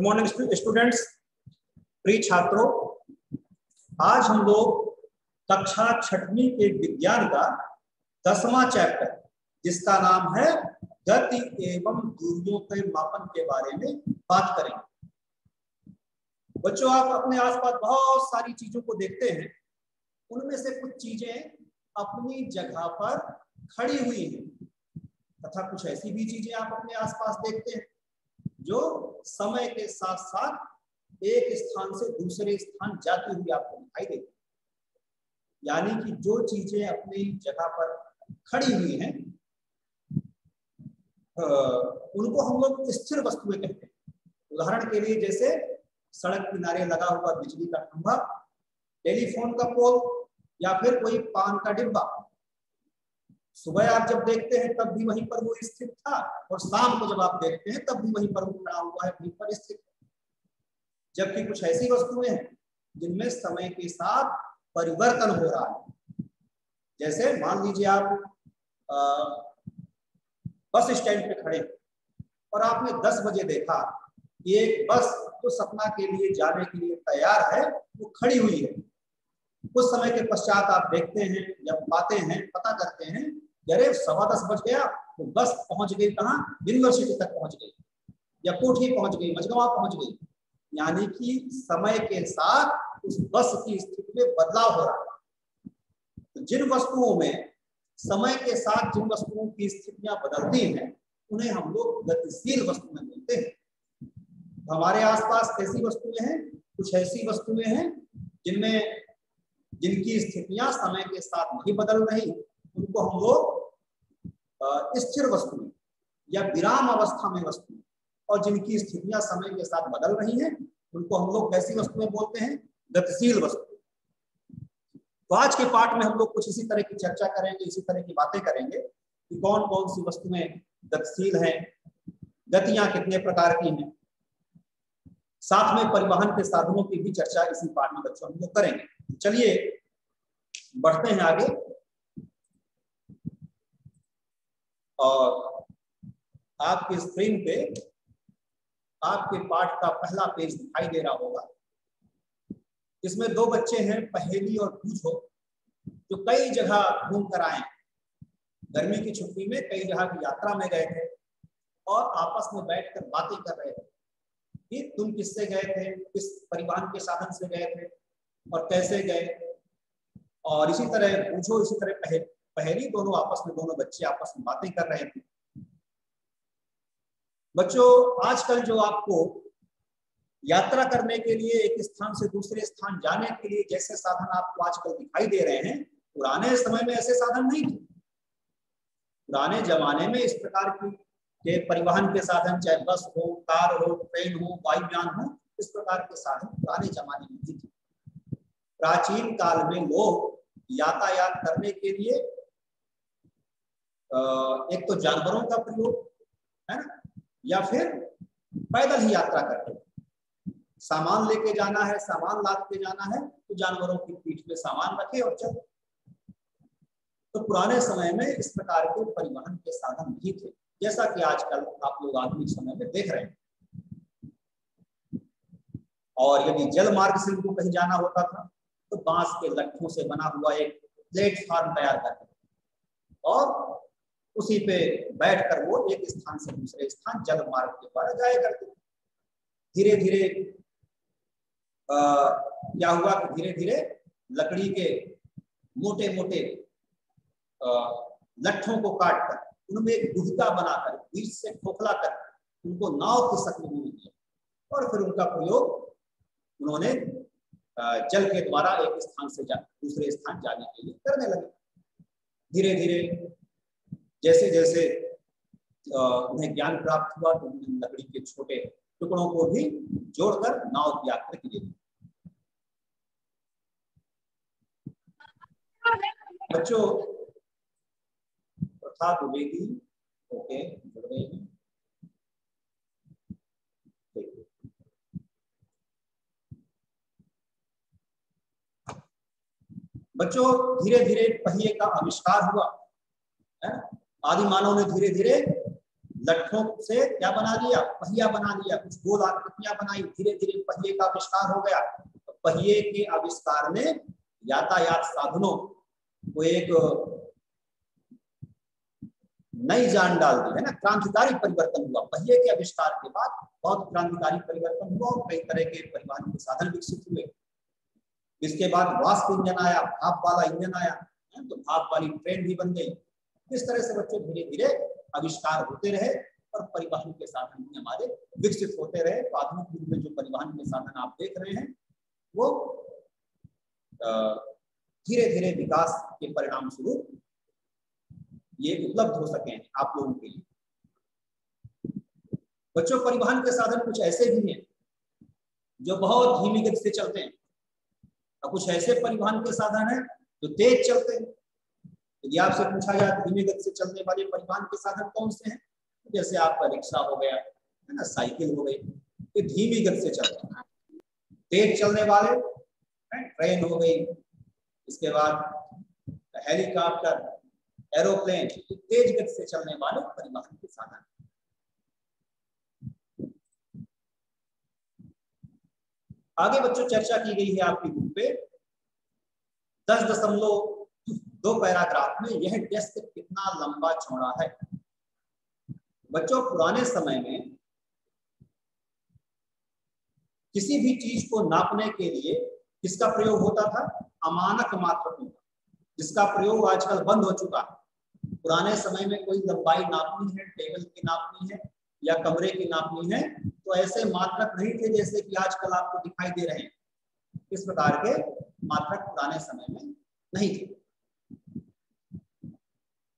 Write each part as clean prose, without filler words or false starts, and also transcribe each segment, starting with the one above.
Morning students, प्रिय छात्रों। आज हम लोग कक्षा 6वीं के विज्ञान का 10वां चैप्टर, जिसका नाम है गति एवं दूरियों के मापन के बारे में बात करेंगे। बच्चों, आप अपने आसपास बहुत सारी चीजों को देखते हैं। उनमें से कुछ चीजें अपनी जगह पर खड़ी हुई हैं तथा कुछ ऐसी भी चीजें आप अपने आसपास देखते हैं जो समय के साथ साथ एक स्थान से दूसरे स्थान जाती हुई आपको दिखाई देती है। यानी कि जो चीजें अपनी जगह पर खड़ी हुई हैं उनको हम लोग स्थिर वस्तुएं कहते हैं। उदाहरण के लिए जैसे सड़क किनारे लगा हुआ बिजली का खंभा, टेलीफोन का पोल या फिर कोई पान का डिब्बा। सुबह आप जब देखते हैं तब भी वहीं पर वो स्थित था और शाम को जब आप देखते हैं तब भी वहीं पर वो खड़ा हुआ है, वहीं पर स्थित है। जबकि कुछ ऐसी वस्तुएं हैं जिनमें समय के साथ परिवर्तन हो रहा है। जैसे मान लीजिए आप बस स्टैंड पे खड़े और आपने 10 बजे देखा कि एक बस तो सतना के लिए जाने के लिए तैयार है, वो खड़ी हुई है। कुछ समय के पश्चात आप देखते हैं, जब पाते हैं, पता करते हैं, अरे 10:15 बज गया, तो बस पहुंच गई कहाँ? यूनिवर्सिटी तक पहुंच गई या कोठी पहुंच गई, मझगांव पहुंच गई। यानी कि समय के साथ उस बस की स्थिति में बदलाव हो रहा है। तो जिन वस्तुओं में समय के साथ जिन वस्तुओं की स्थितियां बदलती हैं उन्हें हम लोग गतिशील वस्तुएं बोलते हैं। हमारे आसपास ऐसी वस्तुएं हैं, कुछ ऐसी वस्तुएं हैं जिनकी स्थितियां समय के साथ नहीं बदल रही, उनको हम लोग स्थिर वस्तुएं या विराम अवस्था में वस्तुएं, और जिनकी स्थितियां समय के साथ बदल रही हैं उनको हम लोग कैसी वस्तुएं बोलते हैं? गतिशील वस्तुएं। तो आज के पाठ में हम लोग कुछ इसी तरह की चर्चा करेंगे, इसी तरह की बातें करेंगे कि कौन कौन सी वस्तुएं गतिशील हैं, गतियां कितने प्रकार की हैं। साथ में परिवहन के साधनों की भी चर्चा इसी पाठ में बच्चों हम लोग करेंगे। चलिए बढ़ते हैं आगे। और आपकी स्क्रीन पे आपके पाठ का पहला पेज दिखाई दे रहा होगा। इसमें 2 बच्चे हैं, पहेली और पूछो, जो कई जगह घूम कर आए। गर्मी की छुट्टी में कई जगह की यात्रा में गए थे और आपस में बैठकर बातें कर रहे थे कि तुम किससे गए थे, किस परिवहन के साधन से गए थे और कैसे गए। और इसी तरह पूछो, इसी तरह पहेली, दोनों बच्चे आपस में बातें कर रहे थे। बच्चों, आजकल जो आपको यात्रा करने के लिए एक स्थान से दूसरे स्थान जाने के लिए जैसे साधन आपको आजकल दिखाई दे रहे हैं, पुराने समय में ऐसे साधन नहीं थे। पुराने जमाने में इस प्रकार के परिवहन के साधन, चाहे बस हो, कार हो, ट्रेन हो, वायुयान हो, इस प्रकार के साधन पुराने जमाने में नहीं थे। प्राचीन काल में लोग यातायात करने के लिए एक तो जानवरों का प्रयोग है ना, या फिर पैदल ही यात्रा करते हैं। सामान लेके जाना है, सामान लाद के जाना है, तो जानवरों की पीठ पे सामान रखे और चले। तो पुराने समय में इस प्रकार के परिवहन के साधन नहीं थे, जैसा कि आजकल आप लोग आधुनिक समय में देख रहे हैं। और यदि जल मार्ग से उनको कहीं जाना होता था तो बांस के लट्ठों से बना हुआ एक प्लेटफॉर्म तैयार करते और उसी पे बैठकर वो एक स्थान से दूसरे स्थान जल मार्ग के द्वारा जाया करते थे। धीरे धीरे क्या हुआ कि धीरे धीरे लकड़ी के मोटे मोटे लट्ठों को काटकर उनमें एक गुहिका बनाकर बीच से खोखला कर उनको नाव की शक्ल में दिया और फिर उनका प्रयोग उन्होंने जल के द्वारा एक स्थान से दूसरे स्थान जाने के लिए करने लगे। धीरे धीरे जैसे जैसे उन्हें ज्ञान प्राप्त हुआ तो उन्होंने लकड़ी के छोटे टुकड़ों को भी जोड़कर नाव की यात्रा की गई। बच्चों, प्रथा द्विवेदी ओके जुड़ गए हैं। बच्चों, धीरे धीरे पहिए का आविष्कार हुआ है। आदि मानव ने धीरे धीरे लट्ठों से क्या बना लिया, पहिया बना लिया, कुछ गोल आकृतियां बनाई, धीरे धीरे पहिए का आविष्कार हो गया। तो पहिए के आविष्कार ने यातायात साधनों को एक नई जान डाल दी, है ना, क्रांतिकारी परिवर्तन हुआ। पहिए के आविष्कार के बाद बहुत क्रांतिकारी परिवर्तन हुआ और कई तरह के परिवहन के साधन विकसित हुए। इसके बाद वाष्प इंजन आया, भाप वाला इंजन आया, तो भाप वाली ट्रेन भी बन गई। इस तरह से बच्चों धीरे धीरे आविष्कार होते रहे और परिवहन के साधन भी हमारे विकसित होते रहे। तो आधुनिक युग में जो परिवहन के साधन आप देख रहे हैं वो धीरे धीरे विकास के परिणाम स्वरूप ये उपलब्ध हो सके आप लोगों के लिए। बच्चों परिवहन के साधन कुछ ऐसे भी हैं जो बहुत धीमी गति से चलते हैं और कुछ ऐसे परिवहन के साधन हैं जो तेज चलते हैं। यदि आपसे पूछा जाए धीमी गति से चलने वाले परिवहन के साधन कौन से हैं, जैसे आपका रिक्शा हो गया, है ना, साइकिल हो गई, ये धीमी गति से चलते हैं। तेज चलने वाले ट्रेन हो गई, इसके बाद हेलीकॉप्टर, एरोप्लेन, तेज गति से चलने वाले परिवहन के साधन। आगे बच्चों चर्चा की गई है आपकी बुक पे 10.2 पैराग्राफ में, यह डेस्क कितना लंबा चौड़ा है। बच्चों पुराने समय में किसी भी चीज को नापने के लिए किसका प्रयोग होता था, अमानक मात्रकों का, जिसका प्रयोग आजकल बंद हो चुका है। पुराने समय में कोई लंबाई नापनी है, टेबल की नापनी है या कमरे की नापनी है, तो ऐसे मात्रक नहीं थे जैसे कि आजकल आपको दिखाई दे रहे हैं। इस प्रकार के मात्रक पुराने समय में नहीं थे।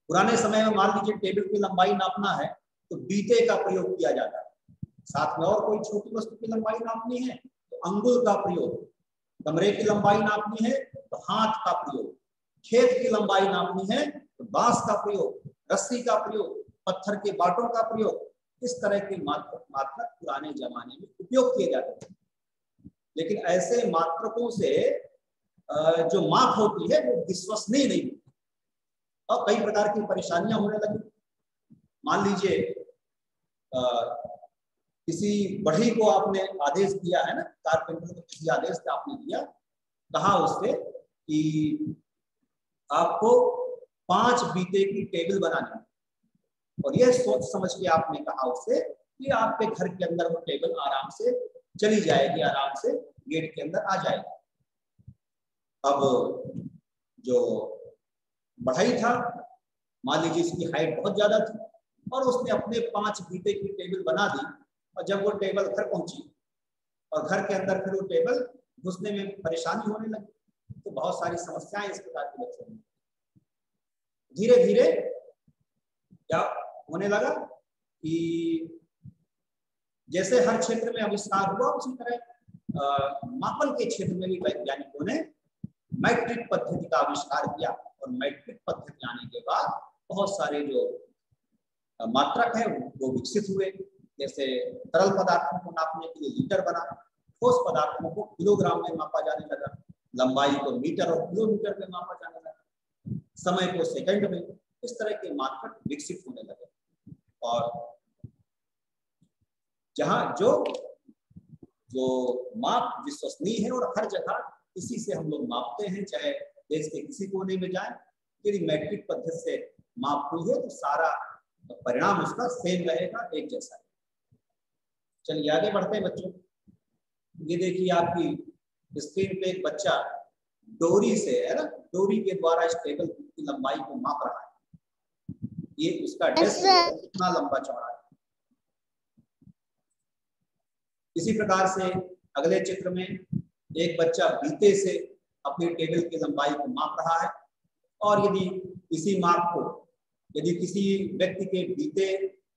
पुराने समय में मान लीजिए टेबल की लंबाई नापना है तो बीते का प्रयोग किया जाता है, साथ में और कोई छोटी वस्तु की लंबाई नापनी है तो अंगुल का प्रयोग, कमरे की लंबाई नापनी है तो हाथ का प्रयोग, खेत की लंबाई नापनी है तो बांस का प्रयोग, रस्सी का प्रयोग, पत्थर के बाटों का प्रयोग। इस तरह के मात्रक पुराने जमाने में उपयोग किए जाते थे। लेकिन ऐसे मात्रकों से जो माप होती है वो विश्वसनीय नहीं होती और कई प्रकार की परेशानियां होने लगी। मान लीजिए किसी बढ़ई को आपने आदेश दिया है ना, कारपेंटर को किसी आदेश से आपने दिया, कहा उससे कि आपको 5 बीते की टेबल बनानी है, और यह सोच समझ के आपने कहा उससे कि आपके घर के अंदर वो टेबल आराम से चली जाएगी, आराम से गेट के अंदर आ जाएगी। अब जो बढ़ई था, मान लीजिए इसकी हाइट बहुत ज्यादा थी और उसने अपने 5 बीते की टेबल बना दी, और जब वो टेबल घर पहुंची और घर के अंदर फिर वो टेबल घुसने में परेशानी होने लगी, तो बहुत सारी समस्याएं इस प्रकार की बच्चों में। धीरे धीरे क्या होने लगा कि जैसे हर क्षेत्र में आविष्कार हुआ, उसी तरह मापन के क्षेत्र में भी वैज्ञानिकों ने मैट्रिक पद्धति का आविष्कार किया। और मैट्रिक पद्धति आने के बाद बहुत सारे जो मात्रक है वो विकसित हुए। जैसे तरल पदार्थों को नापने के लिए लीटर बना, ठोस पदार्थों को किलोग्राम में मापा जाने लगा, लंबाई को मीटर और किलोमीटर में मापा जाने लगा, समय को सेकंड में। इस तरह के मात्रक विकसित होने लगे और जहां जो जो माप विश्वसनीय है और हर जगह इसी से हम लोग मापते हैं, चाहे देश के किसी कोने में जाए, यदि मैट्रिक पद्धति से माप हुई है तो सारा परिणाम उसका सेम रहेगा, एक जैसा। चलिए आगे बढ़ते हैं बच्चों। ये देखिए आपकी स्क्रीन पे एक बच्चा डोरी से, है ना, डोरी के द्वारा इस टेबल की लंबाई को माप रहा है। ये उसका डेस्क कितना लंबा चौड़ा है। इसी प्रकार से अगले चित्र में एक बच्चा बीते से अपनी टेबल की लंबाई को माप रहा है, और यदि इसी माप को यदि किसी व्यक्ति के बीते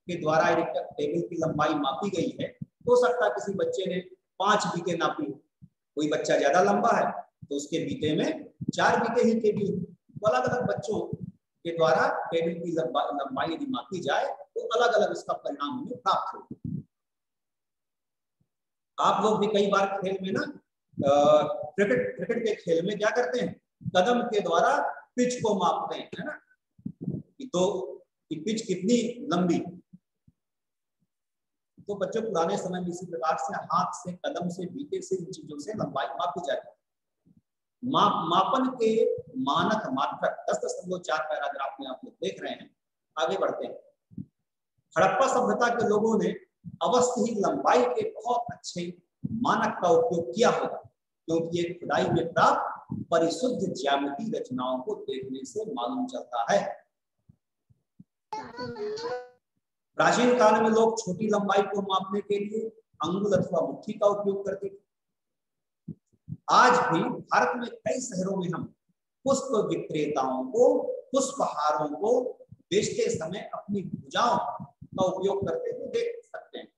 के द्वारा टेबल की लंबाई मापी गई है, हो सकता है किसी बच्चे ने 5 बीते नापी, कोई बच्चा ज्यादा लंबा है तो उसके बीते में 4 बीते ही टेबल। तो अलग अलग बच्चों के द्वारा टेबल की लंबाई यदि मापी जाए तो अलग अलग उसका परिणाम हमें प्राप्त हो। आप लोग भी कई बार खेल में ना, क्रिकेट के खेल में क्या करते हैं, कदम के द्वारा पिच को मापते हैं, है ना, तो पिच कितनी लंबी, तो बच्चों पुराने समय में इसी प्रकार से हाथ से, कदम से, बीते से, इन चीजों से लंबाई मापी जाती है। मापन के मानक मात्रक 10.4 पैराग्राफ में आप लोग देख रहे हैं। आगे बढ़ते हैं। हड़प्पा सभ्यता के लोगों ने अवश्य ही लंबाई के बहुत अच्छे मानक का उपयोग किया होगा, क्योंकि ये खुदाई में प्राप्त परिशुद्ध ज्यामितीय रचनाओं को देखने से मालूम चलता है। प्राचीन काल में लोग छोटी लंबाई को मापने के लिए अंगुल अथवा मुट्ठी का उपयोग करते थे। आज भी भारत में कई शहरों में हम पुष्प विक्रेताओं को पुष्पहारों को बेचते समय अपनी भुजाओं का उपयोग करते हुए देख सकते हैं।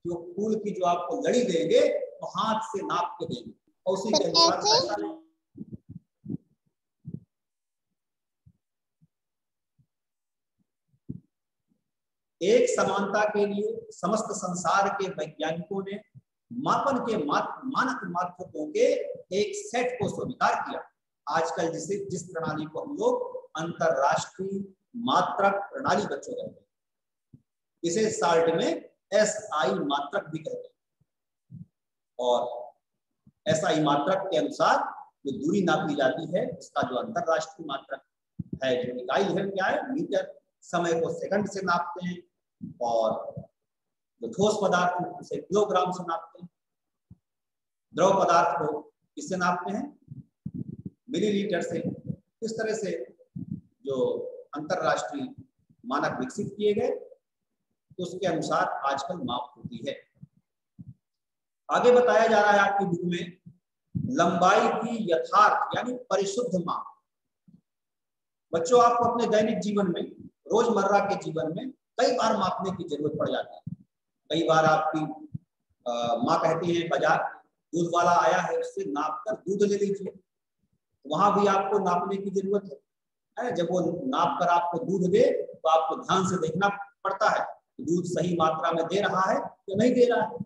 जो फूल की जो आपको लड़ी देंगे तो हाथ से नाप के देंगे और उसी के अनुसार पैसा लेंगे। एक समानता के लिए समस्त संसार के वैज्ञानिकों ने मापन के मानक मात्रकों के एक सेट को स्वीकार किया। आजकल जिस प्रणाली को हम लोग अंतरराष्ट्रीय मात्रक प्रणाली बच्चों कहते हैं, इसे साल्ट में SI मात्रक भी कहते हैं। और SI मात्रक के अनुसार जो दूरी नापी जाती है उसका जो अंतरराष्ट्रीय मात्रक है, जो इकाई है क्या है, मीटर। समय को सेकंड से नापते हैं और जो ठोस पदार्थ उसे किलोग्राम से नापते हैं। द्रव पदार्थ को किससे नापते हैं, मिलीलीटर से। इस तरह से जो अंतरराष्ट्रीय मानक विकसित किए गए उसके अनुसार आजकल माप होती है। आगे बताया जा रहा है आपकी बुक में लंबाई की यथार्थ यानी परिशुद्ध माप। बच्चों आपको अपने दैनिक जीवन में, रोजमर्रा के जीवन में कई बार मापने की जरूरत पड़ जाती है। कई बार आपकी माँ कहती है बाजार दूध वाला आया है उससे नाप कर दूध ले लीजिए, वहां भी आपको नापने की जरूरत है। जब वो नाप कर आपको दूध दे तो आपको ध्यान से देखना पड़ता है दूध सही मात्रा में दे रहा है या नहीं दे रहा है।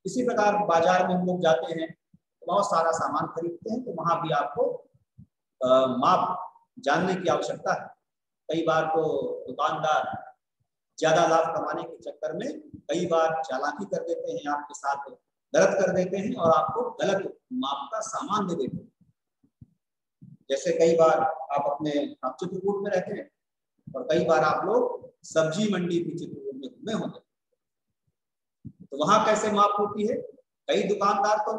इसी प्रकार बाजार में हम लोग जाते हैं, बहुत सारा सामान खरीदते हैं, तो वहां भी आपको माप जानने की आवश्यकता है। कई बार तो दुकानदार ज्यादा लाभ कमाने के चक्कर में कई बार चालाकी कर देते हैं, आपके साथ गलत कर देते हैं और आपको गलत माप का सामान दे देते हैं। जैसे कई बार आप चित्रकूट में रहते हैं और कई बार आप लोग सब्जी मंडी भी चित्रकूट में घूमे होंगे, तो वहां कैसे माप होती है। कई दुकानदार तो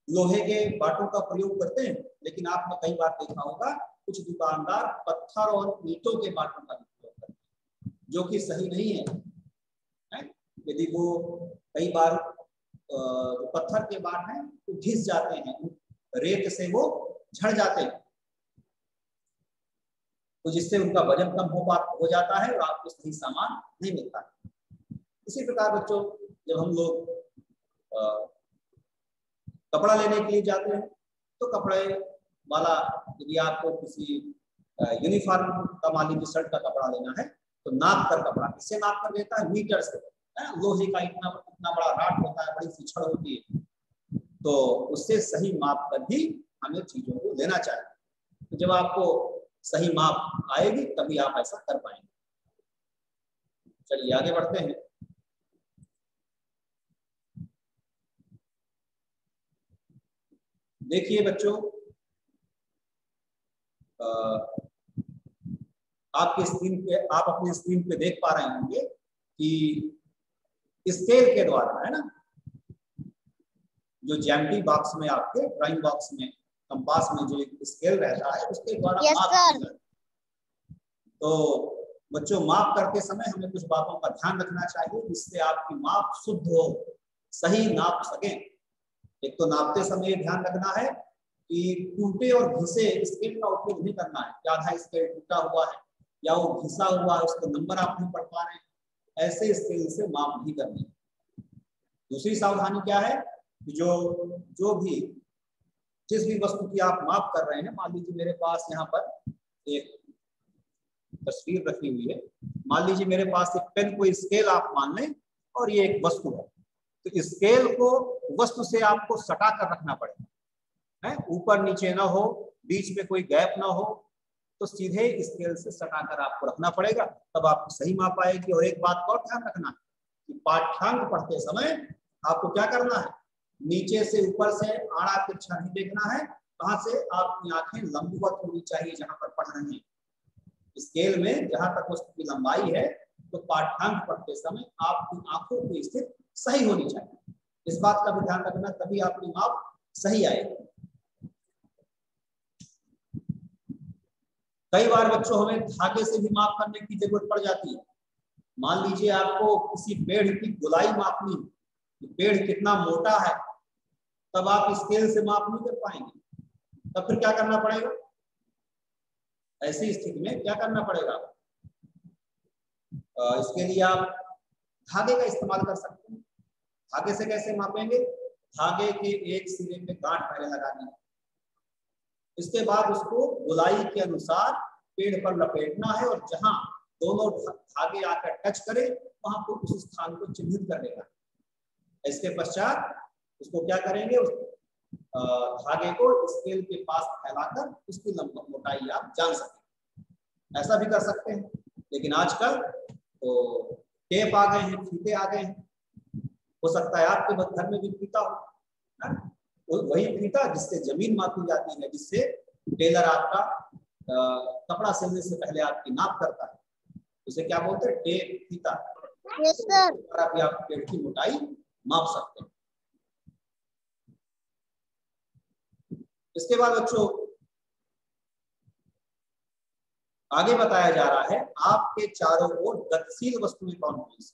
लोहे के बाटों का प्रयोग करते हैं, लेकिन आपने कई बार देखा होगा कुछ दुकानदार पत्थर और ईंटों के बाटों का प्रयोग करते हैं, जो कि सही नहीं है। यदि वो कई बार पत्थर के बाट हैं तो घिस जाते हैं, रेत से वो झड़ जाते हैं, तो जिससे उनका वजन कम हो जाता है और आपको सही सामान नहीं मिलता है। इसी प्रकार बच्चों जब हम लोग कपड़ा लेने के लिए जाते हैं तो कपड़े वाला यदि आपको किसी यूनिफॉर्म का मान लीजिए शर्ट का कपड़ा लेना है तो नाप कर कपड़ा किससे नाप कर देता है, मीटर से। लोहे का इतना बड़ा राट होता है, बड़ी सी छड़ होती है, तो उससे सही माप कर ही हमें चीजों को लेना चाहिए। तो जब आपको सही माप आएगी तभी आप ऐसा कर पाएंगे। चलिए आगे बढ़ते हैं। देखिए बच्चों, आपके स्क्रीन पे, आप अपनी स्क्रीन पे देख पा रहे होंगे कि स्केल के द्वारा, है ना, जो ज्योमेट्री बॉक्स में, आपके ड्राइंग बॉक्स में, कंपास में जो एक स्केल रहता है उसके द्वारा माप। तो बच्चों माप करते समय हमें कुछ बातों का ध्यान रखना चाहिए जिससे आपकी माप शुद्ध हो, सही नाप सके। एक तो नापते समय ध्यान रखना है कि टूटे और घिसे स्केल का उपयोग नहीं करना है। आधा स्केल टूटा हुआ है या वो घिसा हुआ है, उसके नंबर आप नहीं पढ़ पा रहे हैं, ऐसे स्केल से माप नहीं करनी। दूसरी सावधानी क्या है कि जो भी जिस भी वस्तु की आप माप कर रहे हैं, मान लीजिए मेरे पास यहाँ पर एक तस्वीर रखी हुई है, मान लीजिए मेरे पास एक पेन, कोई स्केल आप मान लें और ये एक वस्तु है, तो स्केल को वस्तु से आपको सटा कर रखना पड़ेगा, है, ऊपर नीचे ना हो, बीच में कोई गैप ना हो, तो सीधे स्केल से सटा कर आपको रखना पड़ेगा, तब आपको सही माप आएगी। और एक बात और ध्यान रखना कि पाठ्यांक पढ़ते समय आपको क्या करना है, नीचे से ऊपर से आड़ा तिरछा नहीं देखना है, कहां से आपकी आंखें लंबवत होनी चाहिए जहां पर पढ़ रहे हैं। स्केल में जहां तक वस्तु की लंबाई है तो पाठ्यांक पढ़ते समय आपकी आंखों की स्थिति सही होनी चाहिए। इस बात का भी ध्यान रखना, तभी आपकी माप सही आएगी। कई बार बच्चों हमें धागे से भी माप करने की जरूरत पड़ जाती है। मान लीजिए आपको किसी पेड़ की गोलाई मापनी, पेड़ कितना मोटा है, तब आप स्केल से माप नहीं कर पाएंगे, तब फिर क्या करना पड़ेगा, ऐसी स्थिति में क्या करना पड़ेगा, इसके लिए आप धागे का इस्तेमाल कर सकते हैं। धागे से कैसे मापेंगे, धागे के एक सिरे पे गांठ पहले लगानी है, इसके बाद उसको गोलाई के अनुसार पेड़ पर लपेटना है, और जहां दोनों धागे आकर टच करें वहां पर उस स्थान को चिन्हित कर लेगा। इसके पश्चात उसको क्या करेंगे, उस धागे को स्केल के पास फैलाकर उसकी मोटाई आप जान सकें। ऐसा भी कर सकते हैं, लेकिन आजकल तो टेप आ गए हैं, फीते आ गए हैं। हो सकता है आपके घर में भी फीता हो, वही फीता जिससे जमीन मापी जाती है, जिससे टेलर आपका कपड़ा सिलने से पहले आपकी नाप करता है, उसे क्या बोलते हैं, टेप फीता। आप पेड़ की मोटाई माप सकते हैं। इसके बाद बच्चों आगे बताया जा रहा है आपके चारों ओर गतिशील वस्तुएं कौन कौन सी।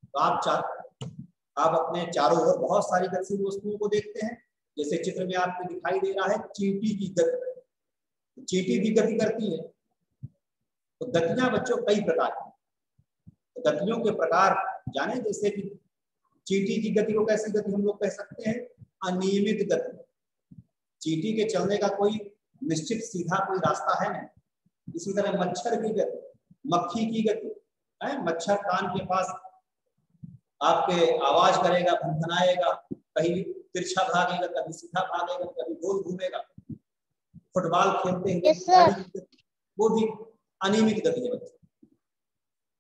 तो आप अपने चारों ओर बहुत सारी गतिशील वस्तुओं को देखते हैं। जैसे चित्र में आपको दिखाई दे रहा है चींटी की गति, चींटी भी गति करती है। तो गतियां बच्चों कई प्रकार की, तो गतियों के प्रकार जाने, जैसे कि चींटी की गति को कैसी गति हम लोग कह सकते हैं, अनियमित गति। चींटी के चलने का कोई निश्चित सीधा कोई रास्ता है नहीं। इसी तरह मच्छर की गति, मक्खी की गति है, मच्छर कान के पास आपके आवाज करेगा, भनभनाएगा, कहीं तिरछा भागेगा, कभी सीधा भागेगा, कभी गोल घूमेगा। फुटबॉल खेलते हैं वो भी अनियमित गति है बच्चों।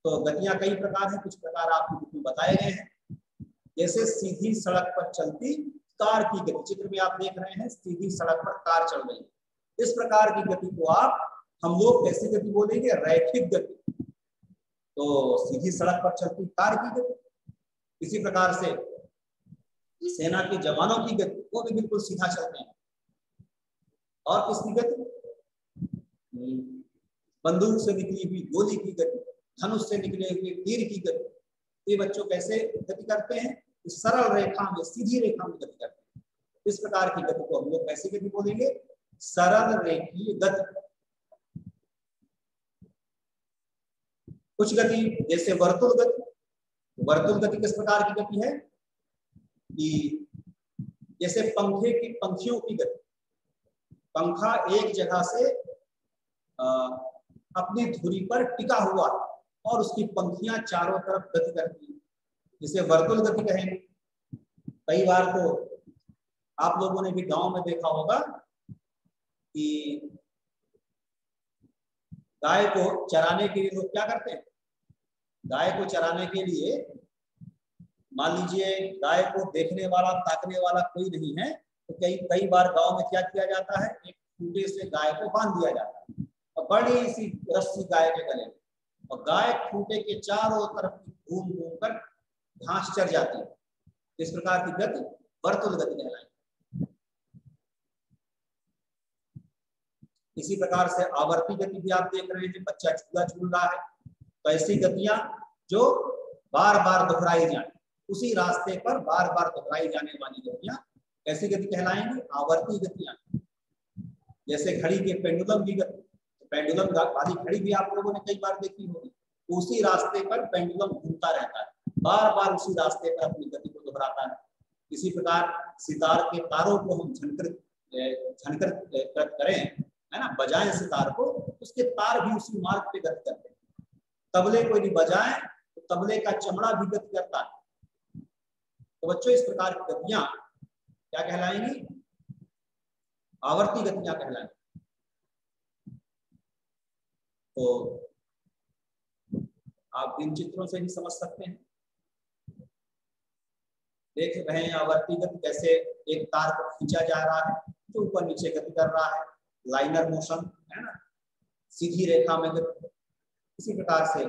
तो गतियां कई प्रकार हैं, कुछ प्रकार आपको बुक में बताए गए हैं। जैसे सीधी सड़क पर चलती कार की गति, चित्र में आप देख रहे हैं सीधी सड़क पर कार चल रही है, इस प्रकार की गति को हम लोग कैसी गति बोलेंगे, रैखिक गति। तो सीधी सड़क पर चलती कार की गति। इसी प्रकार से सेना के जवानों की गति, वो भी बिल्कुल सीधा चलते हैं। और किसकी गति, बंदूक से निकली हुई गोली की गति, धनुष से निकले हुए तीर की गति। ये बच्चों कैसे गति करते हैं, सरल रेखा में, सीधी रेखा में गति करते हैं। इस प्रकार की गति को हम लोग कैसी गति बोलेंगे, सरल रेखीय गति। कुछ गति जैसे वर्तुल गति, वर्तुल गति किस प्रकार की गति है कि जैसे पंखियों की गति, पंखा एक जगह से अपनी धुरी पर टिका हुआ और उसकी पंखियां चारों तरफ गति करती है, जिसे वर्तुल गति कहेंगे। कई बार तो आप लोगों ने भी गांव में देखा होगा कि गाय को चराने के लिए लोग क्या करते हैं, गाय को चराने के लिए मान लीजिए गाय को देखने वाला, ताकने वाला कोई नहीं है, तो कई बार गांव में क्या किया जाता है, एक खूंटे से गाय को बांध दिया जाता है और बड़ी सी रस्सी गाय के गले में, और गाय खूंटे के चारों तरफ घूम घूम कर घास चर जाती है। इस प्रकार की गति वर्तुल गति कहलाएगी। इसी प्रकार से आवर्ती गति भी आप देख रहे हैं, बच्चा झूला झूल रहा है, तो ऐसी गतियां जो बार बार दोहराई जाए, उसी रास्ते पर बार बार दोहराई जाने वाली गतियां कैसी गति कहलाएंगी, आवर्ती गतियां। जैसे घड़ी के पेंडुलम की गति, तो पेंडुलम वाली घड़ी भी आप लोगों ने कई बार देखी होगी, उसी रास्ते पर पेंडुलम घूमता रहता है, बार बार उसी रास्ते पर अपनी गति को दोहराता है। इसी प्रकार सितार के तारों को हम झनकर करें, है ना, बजाएं सितार को, उसके तार भी उसी मार्ग पे गति करते हैं। तबले को यदि बजाएं तो तबले का चमड़ा भी गति करता है। तो बच्चों इस प्रकार की गतियां क्या कहलाएंगी, आवर्ती गतियां कहलाएंगी। तो आप इन चित्रों से भी समझ सकते हैं देख रहे हैं आवर्ती गति, कैसे एक तार को खींचा जा रहा है जो ऊपर नीचे गति कर रहा है, लाइनर मोशन है ना, सीधी रेखा में गति। इसी प्रकार से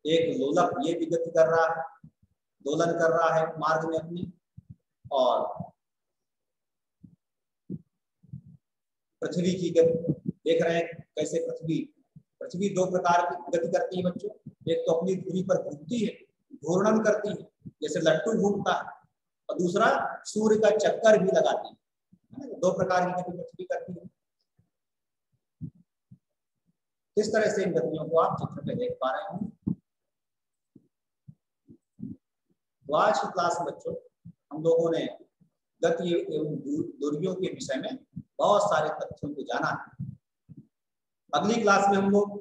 एक लोलक ये भी गति कर रहा है, दोलन कर रहा है मार्ग में अपनी। और पृथ्वी की गति देख रहे हैं कैसे पृथ्वी दो प्रकार की गति करती है बच्चों। एक तो अपनी धुरी पर घूमती है, घूर्णन करती है जैसे लट्टू घूमता है, और दूसरा सूर्य का चक्कर भी लगाती है। दो प्रकार की गति पृथ्वी करती है। किस तरह से इन गतियों को आप चित्र में देख पा रहे हैं। तो आज की क्लास में बच्चों हम लोगों ने गति एवं दूरियों के विषय में बहुत सारे तथ्यों को जाना है। अगली क्लास में हम लोग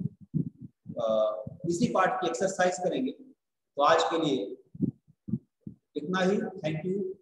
इसी पार्ट की एक्सरसाइज करेंगे। तो आज के लिए इतना ही। Thank you.